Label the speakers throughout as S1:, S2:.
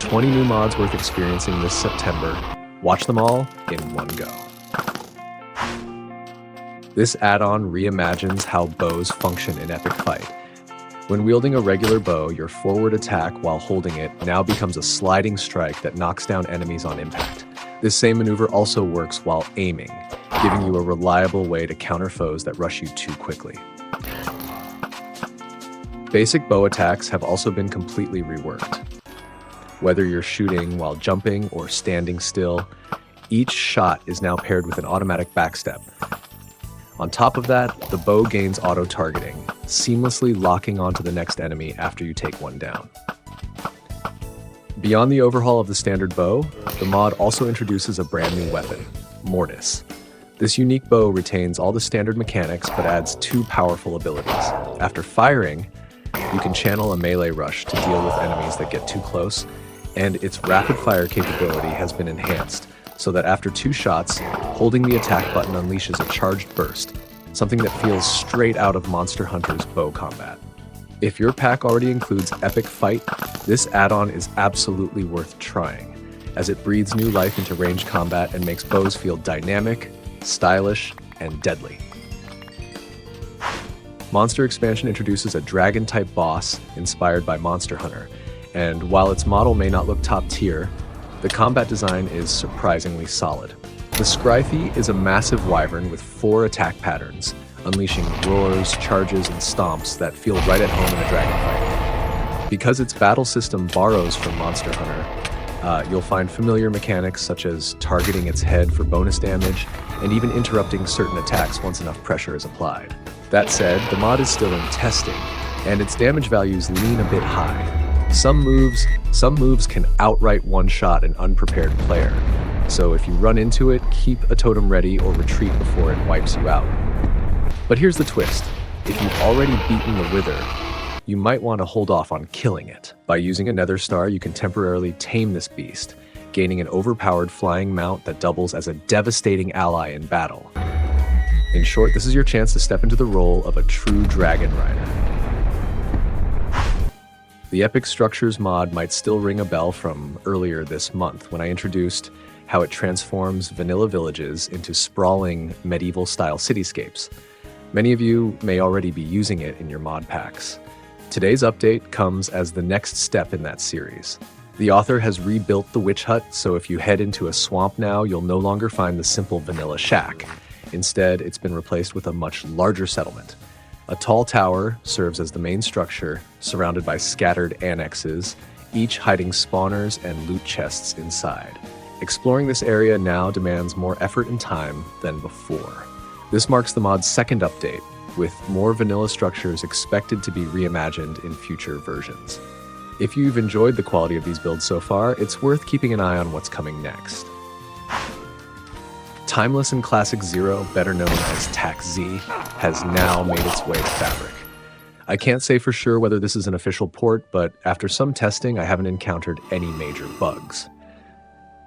S1: 20 new mods worth experiencing this September. Watch them all in one go. This add-on reimagines how bows function in epic fight. When wielding a regular bow, your forward attack while holding it now becomes a sliding strike that knocks down enemies on impact. This same maneuver also works while aiming, giving you a reliable way to counter foes that rush you too quickly. Basic bow attacks have also been completely reworked. Whether you're shooting while jumping or standing still, each shot is now paired with an automatic backstep. On top of that, the bow gains auto-targeting, seamlessly locking onto the next enemy after you take one down. Beyond the overhaul of the standard bow, the mod also introduces a brand new weapon, Mortis. This unique bow retains all the standard mechanics but adds two powerful abilities. After firing, you can channel a melee rush to deal with enemies that get too close, and its rapid-fire capability has been enhanced, so that after 2 shots, holding the attack button unleashes a charged burst, something that feels straight out of Monster Hunter's bow combat. If your pack already includes Epic Fight, this add-on is absolutely worth trying, as it breathes new life into ranged combat and makes bows feel dynamic, stylish, and deadly. Monster Expansion introduces a dragon-type boss inspired by Monster Hunter, and while its model may not look top tier, the combat design is surprisingly solid. The Scrythe is a massive wyvern with 4 attack patterns, unleashing roars, charges, and stomps that feel right at home in a dragon fight. Because its battle system borrows from Monster Hunter, you'll find familiar mechanics such as targeting its head for bonus damage, and even interrupting certain attacks once enough pressure is applied. That said, the mod is still in testing, and its damage values lean a bit high. Some moves can outright one-shot an unprepared player, so if you run into it, keep a totem ready or retreat before it wipes you out. But here's the twist. If you've already beaten the Wither, you might want to hold off on killing it. By using a Nether Star, you can temporarily tame this beast, gaining an overpowered flying mount that doubles as a devastating ally in battle. In short, this is your chance to step into the role of a true dragon rider. The Epic Structures mod might still ring a bell from earlier this month when I introduced how it transforms vanilla villages into sprawling medieval-style cityscapes. Many of you may already be using it in your mod packs. Today's update comes as the next step in that series. The author has rebuilt the witch hut, so if you head into a swamp now, you'll no longer find the simple vanilla shack. Instead, it's been replaced with a much larger settlement. A tall tower serves as the main structure, surrounded by scattered annexes, each hiding spawners and loot chests inside. Exploring this area now demands more effort and time than before. This marks the mod's second update, with more vanilla structures expected to be reimagined in future versions. If you've enjoyed the quality of these builds so far, it's worth keeping an eye on what's coming next. Timeless and Classic Zero, better known as TaCZ, has now made its way to Fabric. I can't say for sure whether this is an official port, but after some testing, I haven't encountered any major bugs.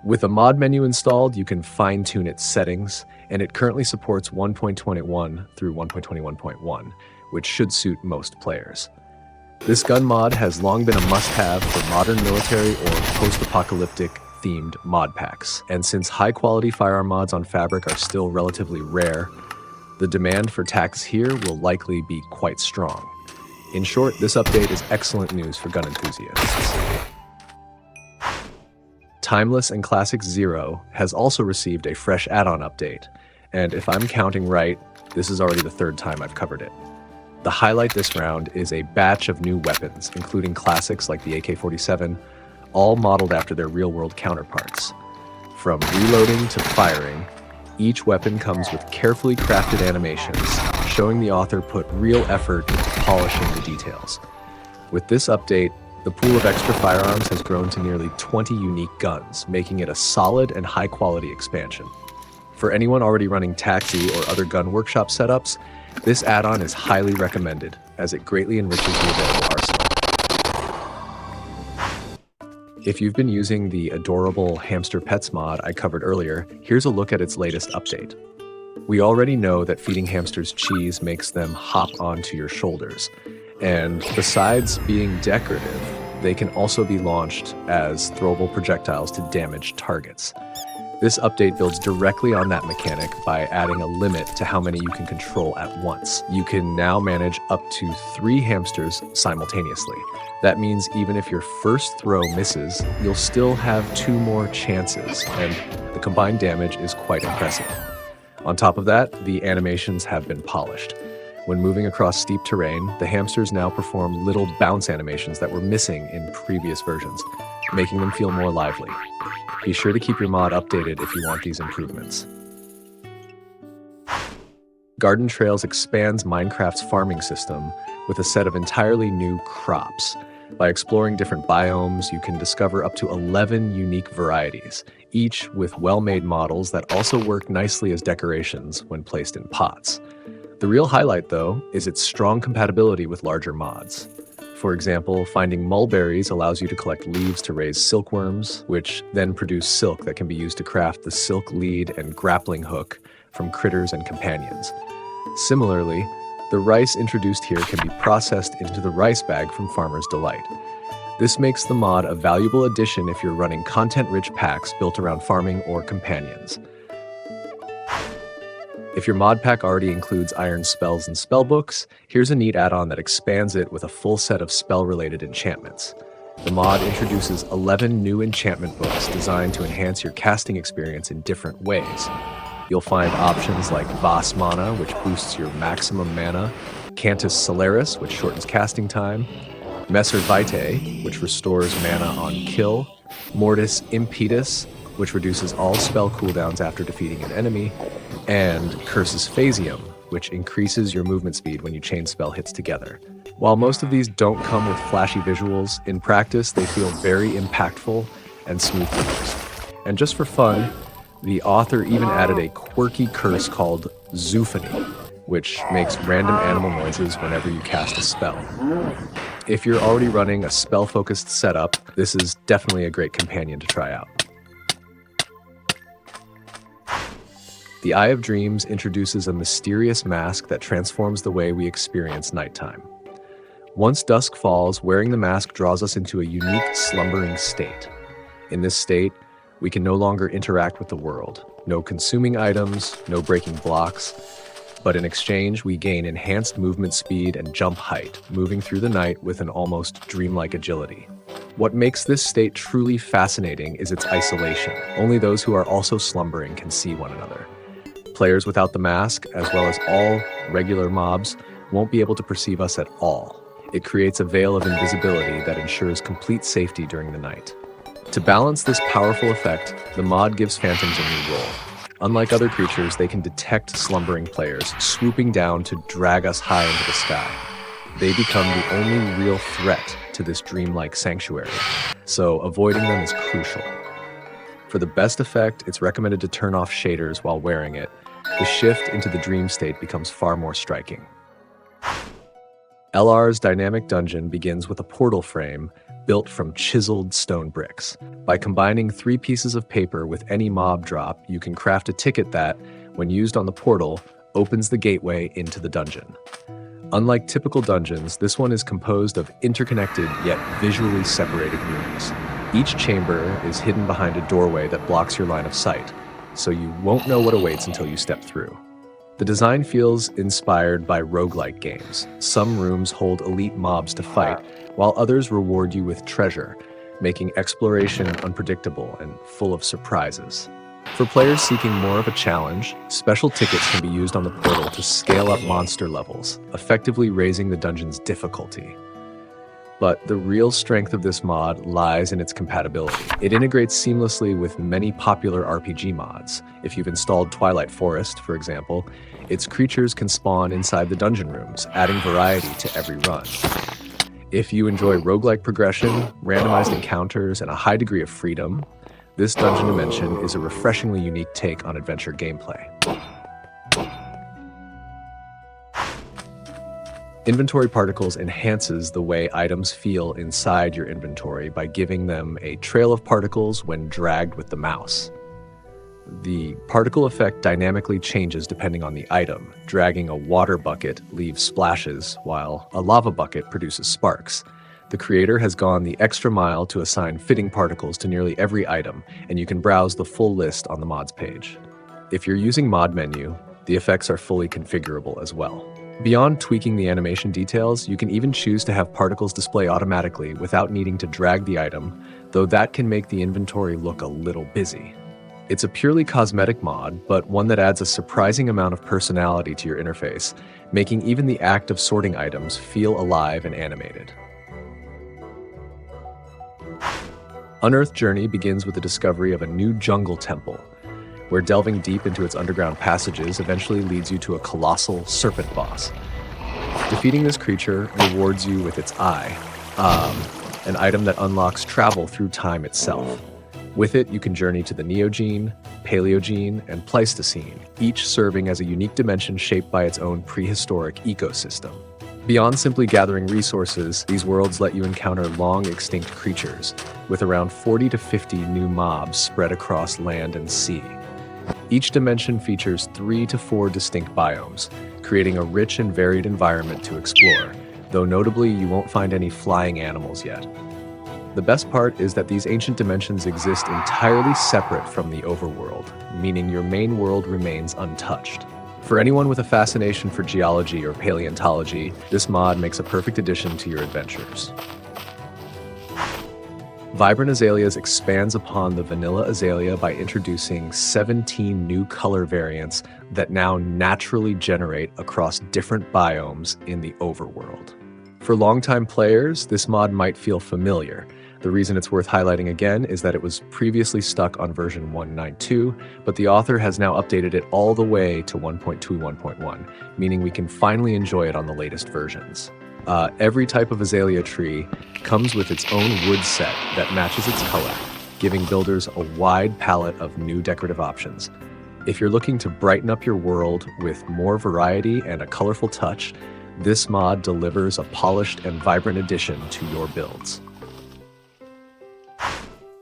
S1: With a mod menu installed, you can fine-tune its settings, and it currently supports 1.21 through 1.21.1, which should suit most players. This gun mod has long been a must-have for modern military or post-apocalyptic themed mod packs, and since high-quality firearm mods on Fabric are still relatively rare, the demand for TaCZ here will likely be quite strong. In short, this update is excellent news for gun enthusiasts. Timeless and Classic Zero has also received a fresh add-on update, and if I'm counting right, this is already the 3rd time I've covered it. The highlight this round is a batch of new weapons, including classics like the AK-47, all modeled after their real-world counterparts. From reloading to firing, each weapon comes with carefully crafted animations, showing the author put real effort into polishing the details. With this update, the pool of extra firearms has grown to nearly 20 unique guns, making it a solid and high-quality expansion. For anyone already running TaCZ or other gun workshop setups, this add-on is highly recommended, as it greatly enriches the available arsenal. If you've been using the adorable Hamster Pets mod I covered earlier, here's a look at its latest update. We already know that feeding hamsters cheese makes them hop onto your shoulders, and besides being decorative, they can also be launched as throwable projectiles to damage targets. This update builds directly on that mechanic by adding a limit to how many you can control at once. You can now manage up to 3 hamsters simultaneously. That means even if your first throw misses, you'll still have 2 more chances, and the combined damage is quite impressive. On top of that, the animations have been polished. When moving across steep terrain, the hamsters now perform little bounce animations that were missing in previous versions, making them feel more lively. Be sure to keep your mod updated if you want these improvements. Garden Trails expands Minecraft's farming system with a set of entirely new crops. By exploring different biomes, you can discover up to 11 unique varieties, each with well-made models that also work nicely as decorations when placed in pots. The real highlight, though, is its strong compatibility with larger mods. For example, finding mulberries allows you to collect leaves to raise silkworms, which then produce silk that can be used to craft the silk lead and grappling hook from critters and companions. Similarly, the rice introduced here can be processed into the rice bag from Farmer's Delight. This makes the mod a valuable addition if you're running content-rich packs built around farming or companions. If your mod pack already includes iron spells and spellbooks, here's a neat add-on that expands it with a full set of spell-related enchantments. The mod introduces 11 new enchantment books designed to enhance your casting experience in different ways. You'll find options like Vas Mana, which boosts your maximum mana, Cantus Solaris, which shortens casting time, Messer Vitae, which restores mana on kill, Mortis Impetus, which reduces all spell cooldowns after defeating an enemy, and Cursus Phasium, which increases your movement speed when you chain spell hits together. While most of these don't come with flashy visuals, in practice they feel very impactful and smooth to use. And just for fun, the author even added a quirky curse called Zoophony, which makes random animal noises whenever you cast a spell. If you're already running a spell-focused setup, this is definitely a great companion to try out. The Eye of Dreams introduces a mysterious mask that transforms the way we experience nighttime. Once dusk falls, wearing the mask draws us into a unique slumbering state. In this state, we can no longer interact with the world. No consuming items, no breaking blocks, but in exchange, we gain enhanced movement speed and jump height, moving through the night with an almost dreamlike agility. What makes this state truly fascinating is its isolation. Only those who are also slumbering can see one another. Players without the mask, as well as all regular mobs, won't be able to perceive us at all. It creates a veil of invisibility that ensures complete safety during the night. To balance this powerful effect, the mod gives phantoms a new role. Unlike other creatures, they can detect slumbering players, swooping down to drag us high into the sky. They become the only real threat to this dreamlike sanctuary, so avoiding them is crucial. For the best effect, it's recommended to turn off shaders while wearing it. The shift into the dream state becomes far more striking. LR's dynamic dungeon begins with a portal frame built from chiseled stone bricks. By combining 3 pieces of paper with any mob drop, you can craft a ticket that, when used on the portal, opens the gateway into the dungeon. Unlike typical dungeons, this one is composed of interconnected yet visually separated rooms. Each chamber is hidden behind a doorway that blocks your line of sight, so you won't know what awaits until you step through. The design feels inspired by roguelike games. Some rooms hold elite mobs to fight, while others reward you with treasure, making exploration unpredictable and full of surprises. For players seeking more of a challenge, special tickets can be used on the portal to scale up monster levels, effectively raising the dungeon's difficulty. But the real strength of this mod lies in its compatibility. It integrates seamlessly with many popular RPG mods. If you've installed Twilight Forest, for example, its creatures can spawn inside the dungeon rooms, adding variety to every run. If you enjoy roguelike progression, randomized encounters, and a high degree of freedom, this dungeon dimension is a refreshingly unique take on adventure gameplay. Inventory Particles enhances the way items feel inside your inventory by giving them a trail of particles when dragged with the mouse. The particle effect dynamically changes depending on the item. Dragging a water bucket leaves splashes, while a lava bucket produces sparks. The creator has gone the extra mile to assign fitting particles to nearly every item, and you can browse the full list on the mods page. If you're using mod menu, the effects are fully configurable as well. Beyond tweaking the animation details, you can even choose to have particles display automatically without needing to drag the item, though that can make the inventory look a little busy. It's a purely cosmetic mod, but one that adds a surprising amount of personality to your interface, making even the act of sorting items feel alive and animated. Unearthed Journey begins with the discovery of a new jungle temple, where delving deep into its underground passages eventually leads you to a colossal serpent boss. Defeating this creature rewards you with its eye, an item that unlocks travel through time itself. With it, you can journey to the Neogene, Paleogene, and Pleistocene, each serving as a unique dimension shaped by its own prehistoric ecosystem. Beyond simply gathering resources, these worlds let you encounter long-extinct creatures, with around 40 to 50 new mobs spread across land and sea. Each dimension features 3 to 4 distinct biomes, creating a rich and varied environment to explore, though notably you won't find any flying animals yet. The best part is that these ancient dimensions exist entirely separate from the overworld, meaning your main world remains untouched. For anyone with a fascination for geology or paleontology, this mod makes a perfect addition to your adventures. Vibrant Azaleas expands upon the vanilla azalea by introducing 17 new color variants that now naturally generate across different biomes in the overworld. For longtime players, this mod might feel familiar. The reason it's worth highlighting again is that it was previously stuck on version 1.9.2, but the author has now updated it all the way to 1.21.1, meaning we can finally enjoy it on the latest versions. Every type of azalea tree comes with its own wood set that matches its color, giving builders a wide palette of new decorative options. If you're looking to brighten up your world with more variety and a colorful touch, this mod delivers a polished and vibrant addition to your builds.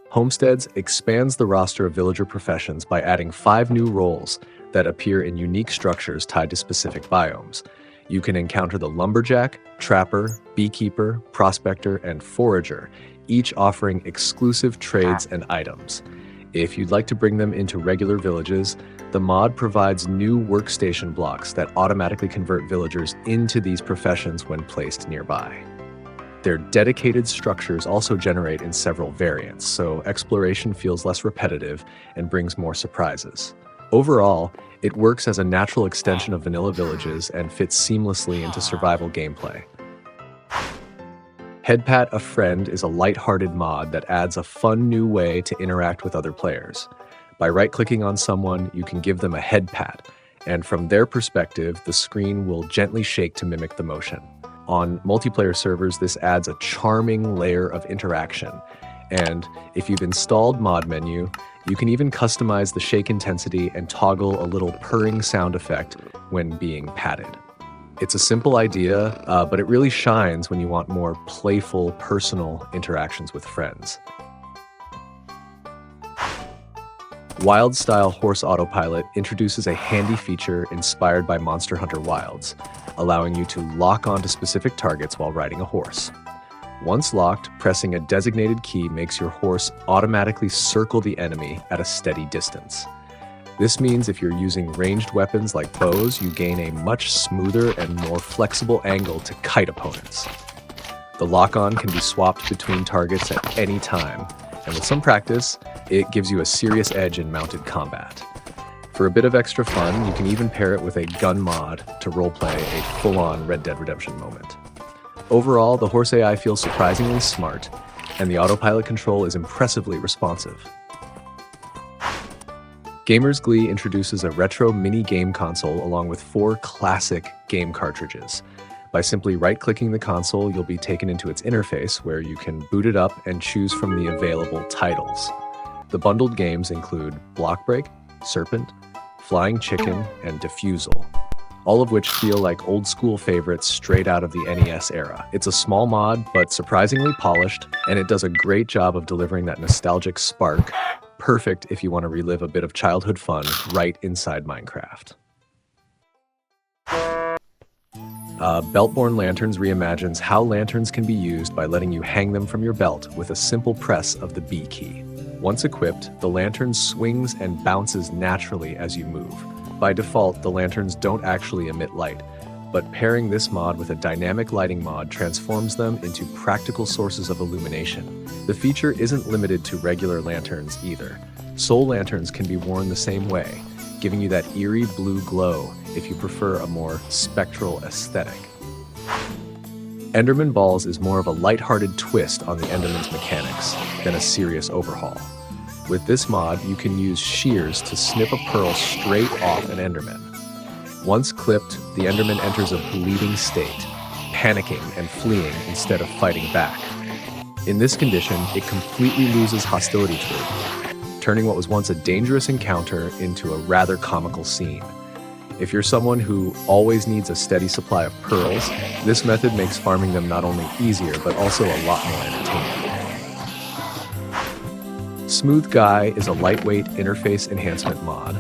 S1: Homesteads expands the roster of villager professions by adding 5 new roles that appear in unique structures tied to specific biomes. You can encounter the lumberjack, trapper, beekeeper, prospector, and forager, each offering exclusive trades and items. If you'd like to bring them into regular villages, the mod provides new workstation blocks that automatically convert villagers into these professions when placed nearby. Their dedicated structures also generate in several variants, so exploration feels less repetitive and brings more surprises. Overall, it works as a natural extension of vanilla villages and fits seamlessly into survival gameplay. Headpat a Friend is a light-hearted mod that adds a fun new way to interact with other players. By right-clicking on someone, you can give them a head pat, and from their perspective, the screen will gently shake to mimic the motion. On multiplayer servers, this adds a charming layer of interaction, and if you've installed mod menu, you can even customize the shake intensity and toggle a little purring sound effect when being patted. It's a simple idea, but it really shines when you want more playful, personal interactions with friends. Wild-style horse autopilot introduces a handy feature inspired by Monster Hunter Wilds, allowing you to lock onto specific targets while riding a horse. Once locked, pressing a designated key makes your horse automatically circle the enemy at a steady distance. This means if you're using ranged weapons like bows, you gain a much smoother and more flexible angle to kite opponents. The lock-on can be swapped between targets at any time, and with some practice, it gives you a serious edge in mounted combat. For a bit of extra fun, you can even pair it with a gun mod to roleplay a full-on Red Dead Redemption moment. Overall, the horse AI feels surprisingly smart, and the autopilot control is impressively responsive. Gamers Glee introduces a retro mini-game console along with 4 classic game cartridges. By simply right-clicking the console, you'll be taken into its interface where you can boot it up and choose from the available titles. The bundled games include Block Break, Serpent, Flying Chicken, and Defusal, all of which feel like old-school favorites straight out of the NES era. It's a small mod, but surprisingly polished, and it does a great job of delivering that nostalgic spark, perfect if you want to relive a bit of childhood fun right inside Minecraft. Beltborne Lanterns reimagines how lanterns can be used by letting you hang them from your belt with a simple press of the B key. Once equipped, the lantern swings and bounces naturally as you move. By default, the lanterns don't actually emit light, but pairing this mod with a dynamic lighting mod transforms them into practical sources of illumination. The feature isn't limited to regular lanterns either. Soul lanterns can be worn the same way, giving you that eerie blue glow if you prefer a more spectral aesthetic. Enderman Balls is more of a lighthearted twist on the Enderman's mechanics than a serious overhaul. With this mod, you can use shears to snip a pearl straight off an Enderman. Once clipped, the Enderman enters a bleeding state, panicking and fleeing instead of fighting back. In this condition, it completely loses hostility to it, turning what was once a dangerous encounter into a rather comical scene. If you're someone who always needs a steady supply of pearls, this method makes farming them not only easier, but also a lot more entertaining. Smooth Guy is a lightweight interface enhancement mod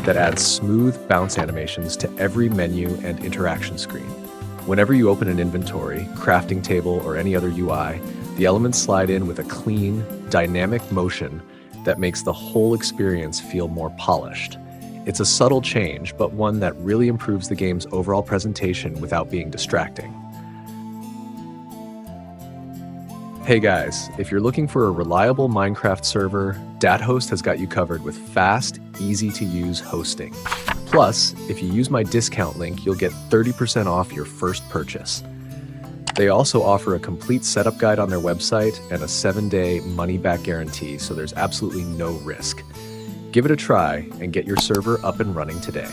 S1: that adds smooth bounce animations to every menu and interaction screen. Whenever you open an inventory, crafting table, or any other UI, the elements slide in with a clean, dynamic motion that makes the whole experience feel more polished. It's a subtle change, but one that really improves the game's overall presentation without being distracting. Hey guys, if you're looking for a reliable Minecraft server, DatHost has got you covered with fast, easy-to-use hosting. Plus, if you use my discount link, you'll get 30% off your first purchase. They also offer a complete setup guide on their website and a 7-day money-back guarantee, so there's absolutely no risk. Give it a try and get your server up and running today.